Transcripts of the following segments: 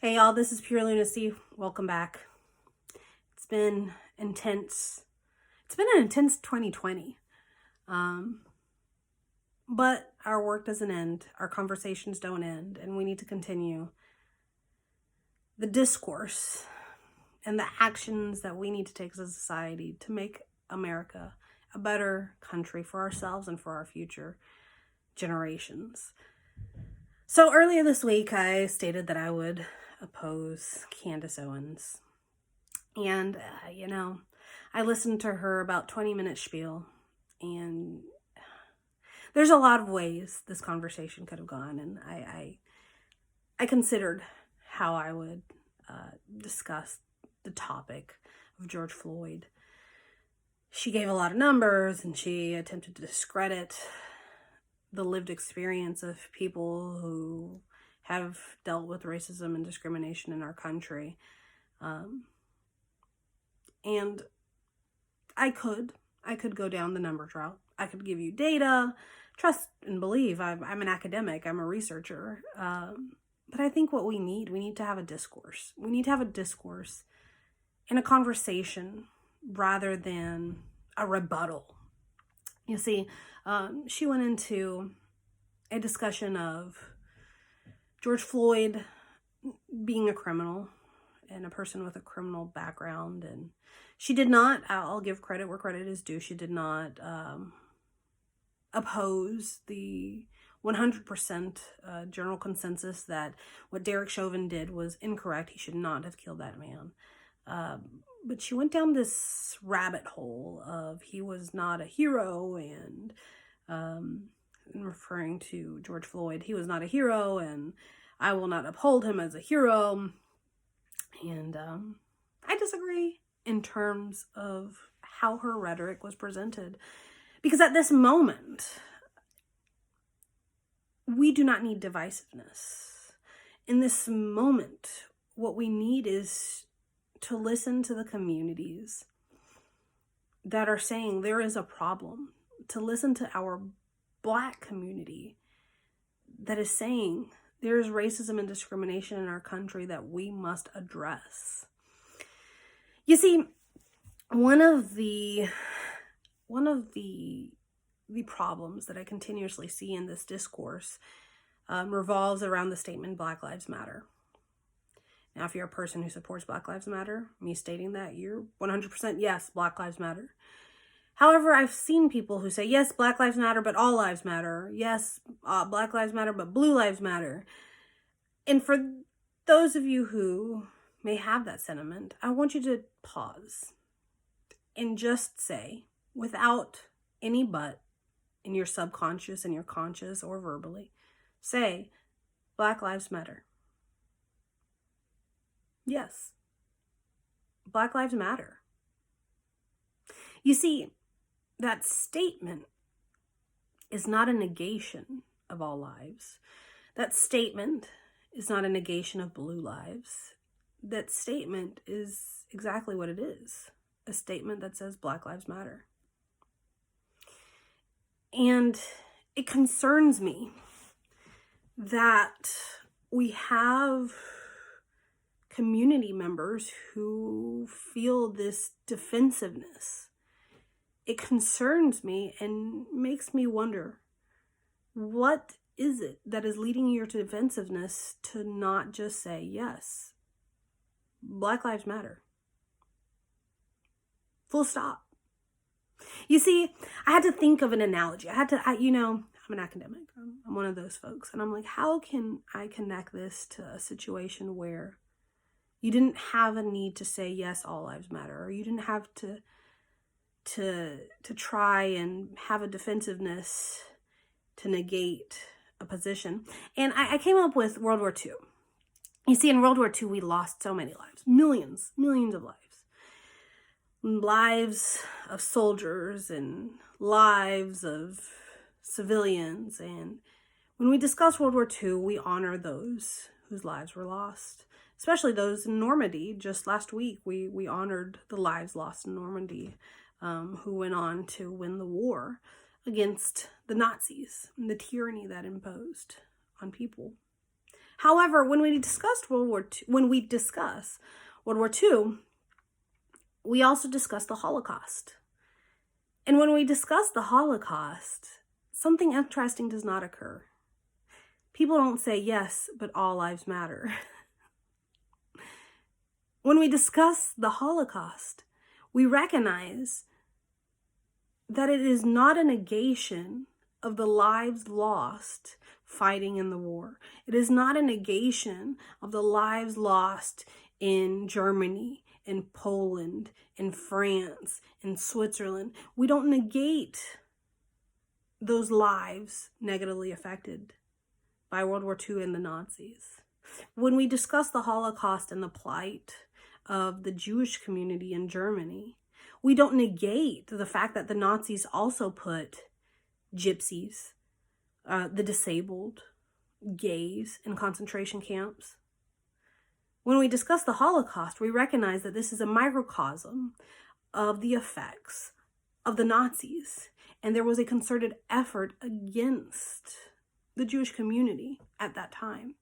Hey y'all, this is PureLunacy. Welcome back. It's been intense. It's been an intense 2020. But our work doesn't end. Our conversations don't end, and we need to continue the discourse and the actions that we need to take as a society to make America a better country for ourselves and for our future generations. So earlier this week, I stated that I would oppose Candace Owens. And, I listened to her about 20-minute spiel, and there's a lot of ways this conversation could have gone, and I considered how I would discuss the topic of George Floyd. She gave a lot of numbers, and she attempted to discredit the lived experience of people who have dealt with racism and discrimination in our country. And I could go down the numbers route. I could give you data, trust and believe. I'm an academic, I'm a researcher. But I think what we need to have a discourse. We need to have a discourse and a conversation rather than a rebuttal. You see, she went into a discussion of George Floyd being a criminal and a person with a criminal background, and she did not, I'll give credit where credit is due, she did not oppose the 100% general consensus that what Derek Chauvin did was incorrect. He should not have killed that man. But she went down this rabbit hole of he was not a hero, and referring to George Floyd, he was not a hero, and I will not uphold him as a hero. And I disagree in terms of how her rhetoric was presented. Because at this moment, we do not need divisiveness. In this moment, what we need is to listen to the communities that are saying there is a problem, to listen to our Black community that is saying there is racism and discrimination in our country that we must address. You see, one of the problems that I continuously see in this discourse revolves around the statement Black Lives Matter. Now, if you're a person who supports Black Lives Matter, me stating that, you're 100% yes, Black Lives Matter. However, I've seen people who say, yes, Black Lives Matter, but all lives matter. Yes, Black Lives Matter, but blue lives matter. And for those of you who may have that sentiment, I want you to pause and just say, without any but in your subconscious and your conscious or verbally, say, Black Lives Matter. Yes, Black Lives Matter. You see, that statement is not a negation of all lives. That statement is not a negation of blue lives. That statement is exactly what it is, a statement that says Black Lives Matter. And it concerns me that we have community members who feel this defensiveness. It concerns me and makes me wonder, what is it that is leading you to defensiveness to not just say, yes, Black Lives Matter? Full stop. You see, I had to think of an analogy. I'm an academic. I'm one of those folks. And I'm like, how can I connect this to a situation where you didn't have a need to say, yes, all lives matter, or you didn't have to try and have a defensiveness to negate a position. And I came up with World War II. You see, in World War II, we lost so many lives, millions of lives. Lives of soldiers and lives of civilians. And when we discuss World War II, we honor those whose lives were lost, especially those in Normandy. Just last week, we honored the lives lost in Normandy, who went on to win the war against the Nazis and the tyranny that imposed on people. However, when we discuss World War II, we also discuss the Holocaust. And when we discuss the Holocaust, something interesting does not occur. People don't say, yes, but all lives matter. When we discuss the Holocaust, we recognize that it is not a negation of the lives lost fighting in the war. It is not a negation of the lives lost in Germany, in Poland, in France, in Switzerland. We don't negate those lives negatively affected by World War II and the Nazis. When we discuss the Holocaust and the plight of the Jewish community in Germany, we don't negate the fact that the Nazis also put gypsies, the disabled, gays in concentration camps. When we discuss the Holocaust, we recognize that this is a microcosm of the effects of the Nazis, and there was a concerted effort against the Jewish community at that time.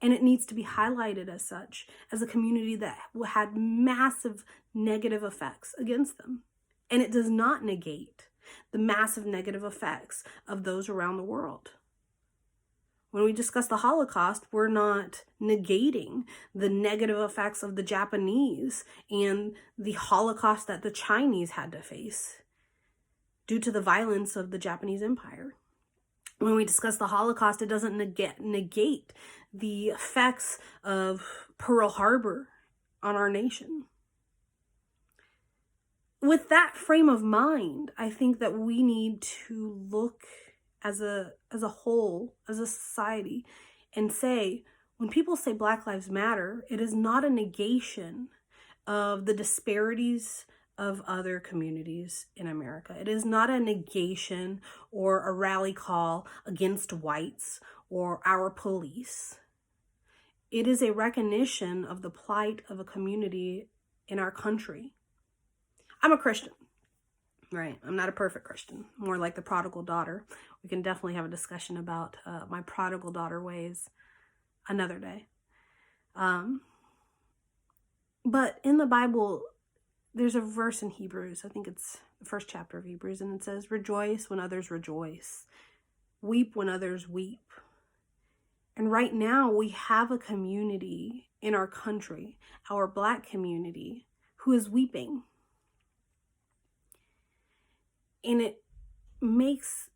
And it needs to be highlighted as such, as a community that had massive negative effects against them. And it does not negate the massive negative effects of those around the world. When we discuss the Holocaust, we're not negating the negative effects of the Japanese and the Holocaust that the Chinese had to face due to the violence of the Japanese Empire. When we discuss the Holocaust, it doesn't negate the effects of Pearl Harbor on our nation. With that frame of mind, I think that we need to look as a whole, as a society, and say, when people say Black Lives Matter, it is not a negation of the disparities of other communities in America. It is not a negation or a rally call against whites or our police. It is a recognition of the plight of a community in our country. I'm a Christian, right? I'm not a perfect Christian, more like the prodigal daughter. We can definitely have a discussion about my prodigal daughter ways another day. But in the Bible, there's a verse in Hebrews, I think it's the first chapter of Hebrews, and it says, rejoice when others rejoice, weep when others weep. And right now we have a community in our country, our Black community, who is weeping. And it makes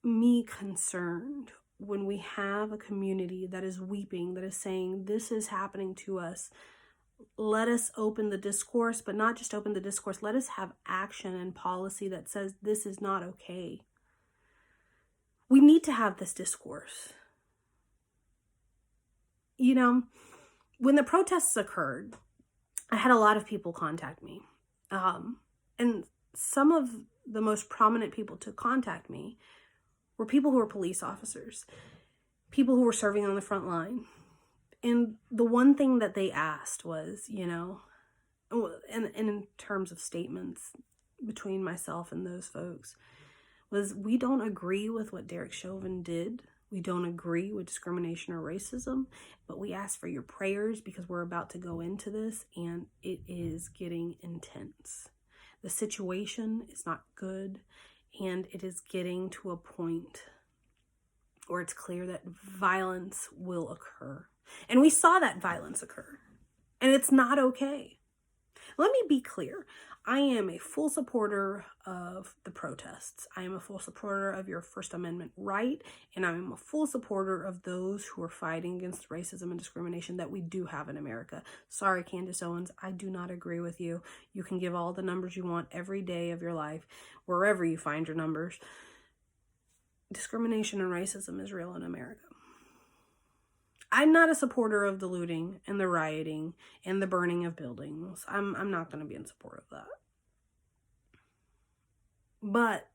me concerned when we have a community that is weeping, that is saying, this is happening to us. Let us open the discourse, but not just open the discourse. Let us have action and policy that says this is not okay. We need to have this discourse. You know, when the protests occurred, I had a lot of people contact me. And some of the most prominent people to contact me were people who were police officers, people who were serving on the front line. And the one thing that they asked was, you know, and in terms of statements between myself and those folks, was we don't agree with what Derek Chauvin did. We don't agree with discrimination or racism, but we ask for your prayers because we're about to go into this and it is getting intense. The situation is not good, and it is getting to a point where it's clear that violence will occur. And we saw that violence occur, and it's not okay. Let me be clear. I am a full supporter of the protests. I am a full supporter of your First Amendment right, and I am a full supporter of those who are fighting against racism and discrimination that we do have in America. Sorry, Candace Owens, I do not agree with you. You can give all the numbers you want every day of your life, wherever you find your numbers. Discrimination and racism is real in America. I'm not a supporter of the looting and the rioting and the burning of buildings. I'm not going to be in support of that. But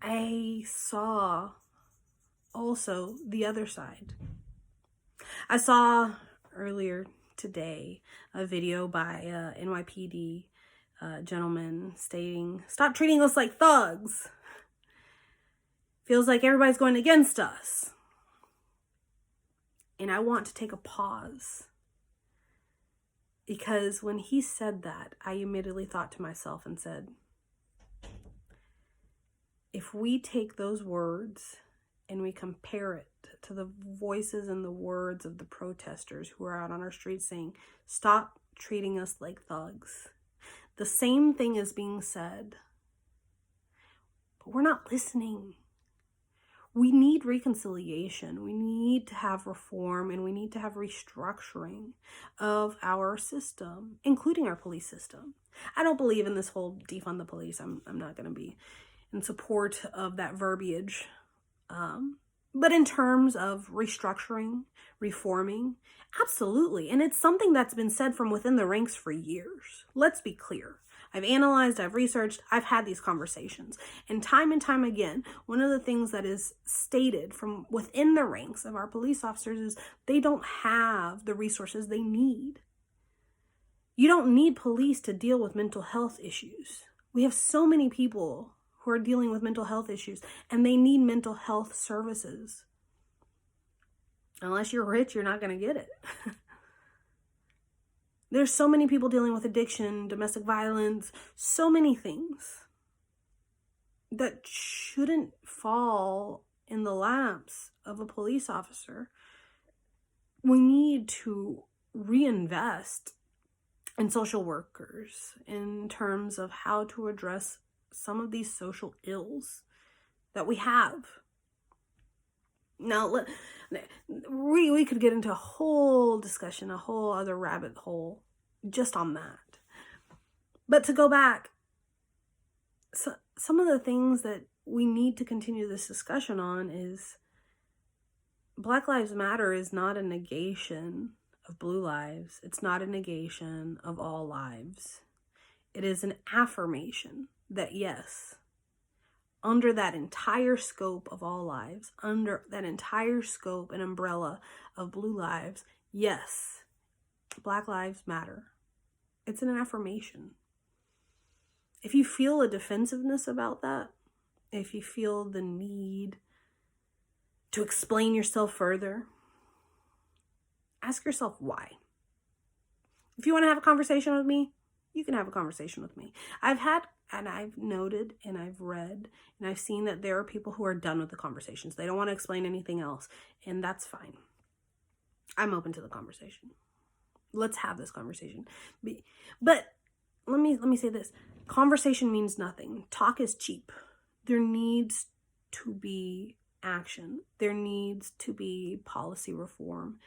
I saw also the other side. I saw earlier today a video by NYPD gentleman stating, "Stop treating us like thugs. Feels like everybody's going against us." And I want to take a pause, because when he said that, I immediately thought to myself and said, if we take those words and we compare it to the voices and the words of the protesters who are out on our streets saying, stop treating us like thugs, the same thing is being said, but we're not listening. We need reconciliation. We need to have reform, and we need to have restructuring of our system, including our police system. I don't believe in this whole defund the police. I'm not going to be in support of that verbiage. But in terms of restructuring, reforming, absolutely. And it's something that's been said from within the ranks for years. Let's be clear. I've analyzed, I've researched, I've had these conversations. And time again, one of the things that is stated from within the ranks of our police officers is they don't have the resources they need. You don't need police to deal with mental health issues. We have so many people who are dealing with mental health issues, and they need mental health services. Unless you're rich, you're not going to get it. There's so many people dealing with addiction, domestic violence, so many things that shouldn't fall in the laps of a police officer. We need to reinvest in social workers in terms of how to address some of these social ills that we have. Now, we could get into a whole discussion, a whole other rabbit hole just on that. But to go back, so some of the things that we need to continue this discussion on is Black Lives Matter is not a negation of blue lives. It's not a negation of all lives. It is an affirmation that yes, under that entire scope of all lives, under that entire scope and umbrella of blue lives, yes, Black Lives Matter. It's an affirmation. If you feel a defensiveness about that, if you feel the need to explain yourself further, ask yourself why. If you want to have a conversation with me, you can have a conversation with me. I've noted and I've read and I've seen that there are people who are done with the conversations. They don't want to explain anything else, and that's fine. I'm open to the conversation. Let's have this conversation. But let me say this. Conversation means nothing. Talk is cheap. There needs to be action. There needs to be policy reform.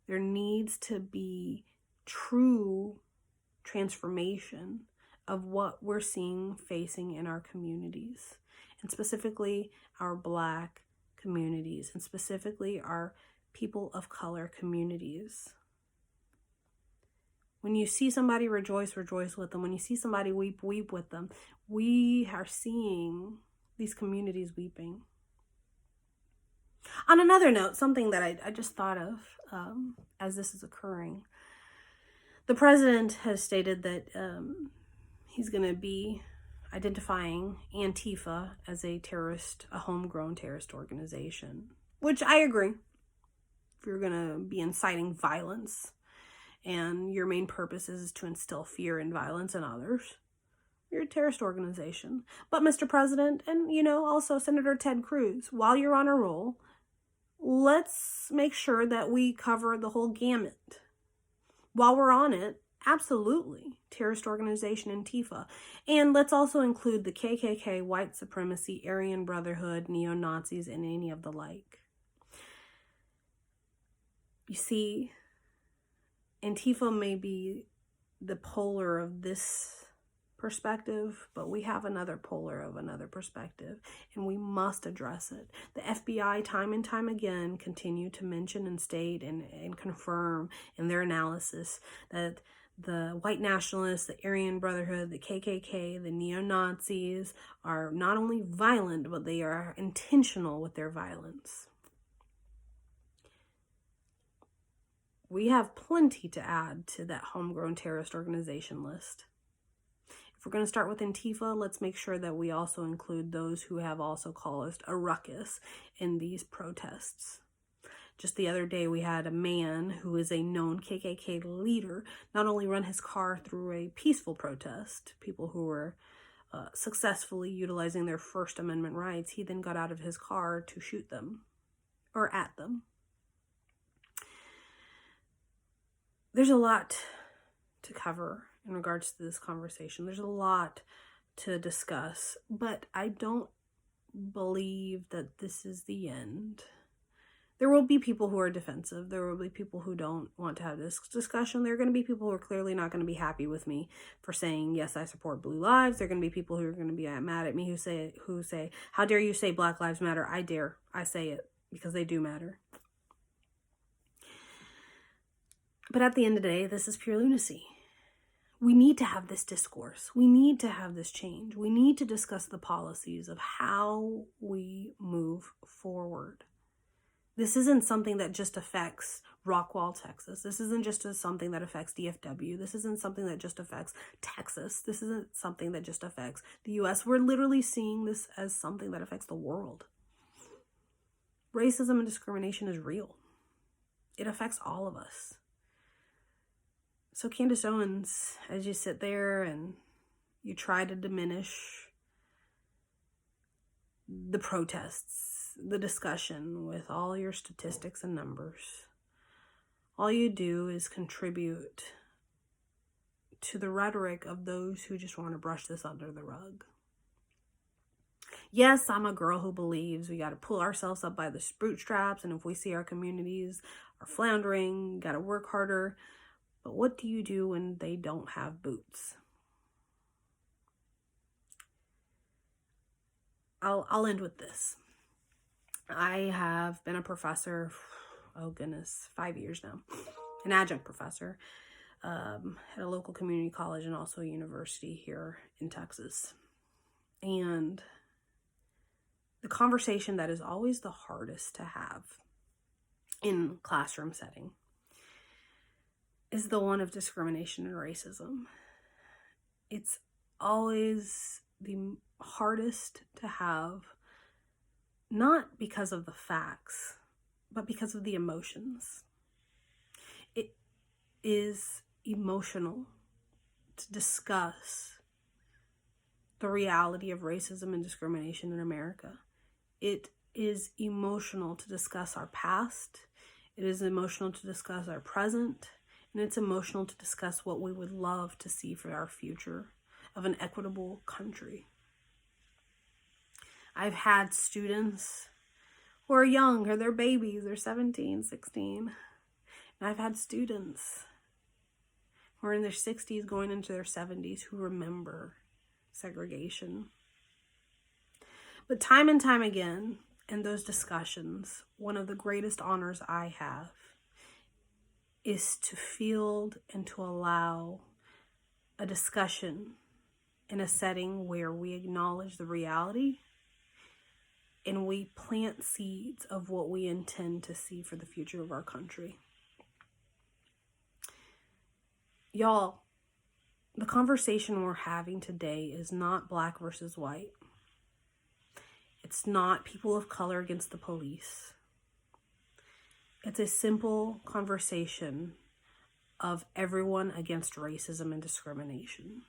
There needs to be true transformation of what we're seeing facing in our communities, and specifically our Black communities, and specifically our people of color communities. When you see somebody rejoice, rejoice with them. When you see somebody weep, weep with them. We are seeing these communities weeping. On another note, something that I just thought of as this is occurring. The president has stated that he's going to be identifying Antifa as a terrorist, a homegrown terrorist organization, which I agree. If you're going to be inciting violence and your main purpose is to instill fear and violence in others, you're a terrorist organization. But Mr. President, and also Senator Ted Cruz, while you're on a roll, let's make sure that we cover the whole gamut. While we're on it, absolutely, terrorist organization Antifa. And let's also include the KKK, white supremacy, Aryan Brotherhood, neo-Nazis, and any of the like. You see, Antifa may be the polar of this perspective, but we have another polar of another perspective, and we must address it. The FBI time and time again continue to mention and state and confirm in their analysis that the white nationalists, the Aryan Brotherhood, the KKK, the neo-Nazis are not only violent, but they are intentional with their violence. We have plenty to add to that homegrown terrorist organization list. If we're going to start with Antifa, let's make sure that we also include those who have also caused a ruckus in these protests. Just the other day, we had a man who is a known KKK leader not only run his car through a peaceful protest, people who were successfully utilizing their First Amendment rights, he then got out of his car to shoot them or at them. There's a lot to cover in regards to this conversation. There's a lot to discuss, but I don't believe that this is the end. There will be people who are defensive. There will be people who don't want to have this discussion. There are going to be people who are clearly not going to be happy with me for saying, yes, I support blue lives. There are going to be people who are going to be mad at me who say, how dare you say Black Lives Matter? I dare. I say it because they do matter. But at the end of the day, this is pure lunacy. We need to have this discourse. We need to have this change. We need to discuss the policies of how we move forward. This isn't something that just affects Rockwall, Texas. This isn't just something that affects DFW. This isn't something that just affects Texas. This isn't something that just affects the US. We're literally seeing this as something that affects the world. Racism and discrimination is real. It affects all of us. So Candace Owens, as you sit there and you try to diminish the protests, the discussion with all your statistics and numbers, all you do is contribute to the rhetoric of those who just want to brush this under the rug. Yes, I'm a girl who believes we got to pull ourselves up by the bootstraps, and if we see our communities are floundering, got to work harder. But what do you do when they don't have boots? I'll end with this. I have been a professor, 5 years now, an adjunct professor at a local community college and also a university here in Texas. And the conversation that is always the hardest to have in classroom setting is the one of discrimination and racism. It's always the hardest to have, not because of the facts, but because of the emotions. It is emotional to discuss the reality of racism and discrimination in America. It is emotional to discuss our past. It is emotional to discuss our present. And it's emotional to discuss what we would love to see for our future of an equitable country. I've had students who are young, or they're babies, they're 17, 16. And I've had students who are in their 60s going into their 70s who remember segregation. But time and time again, in those discussions, one of the greatest honors I have is to field and to allow a discussion in a setting where we acknowledge the reality and we plant seeds of what we intend to see for the future of our country. Y'all, the conversation we're having today is not black versus white. It's not people of color against the police. It's a simple conversation of everyone against racism and discrimination.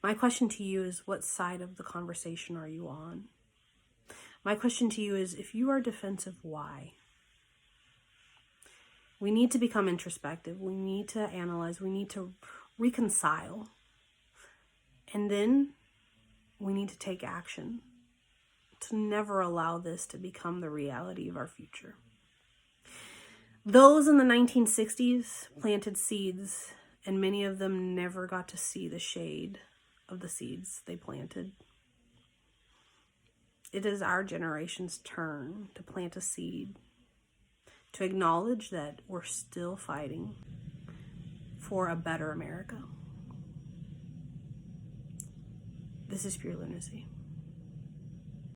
My question to you is, what side of the conversation are you on? My question to you is, if you are defensive, why? We need to become introspective. We need to analyze. We need to reconcile. And then we need to take action to never allow this to become the reality of our future. Those in the 1960s planted seeds, and many of them never got to see the shade of the seeds they planted. It is our generation's turn to plant a seed, to acknowledge that we're still fighting for a better America. This is Pure Lunacy.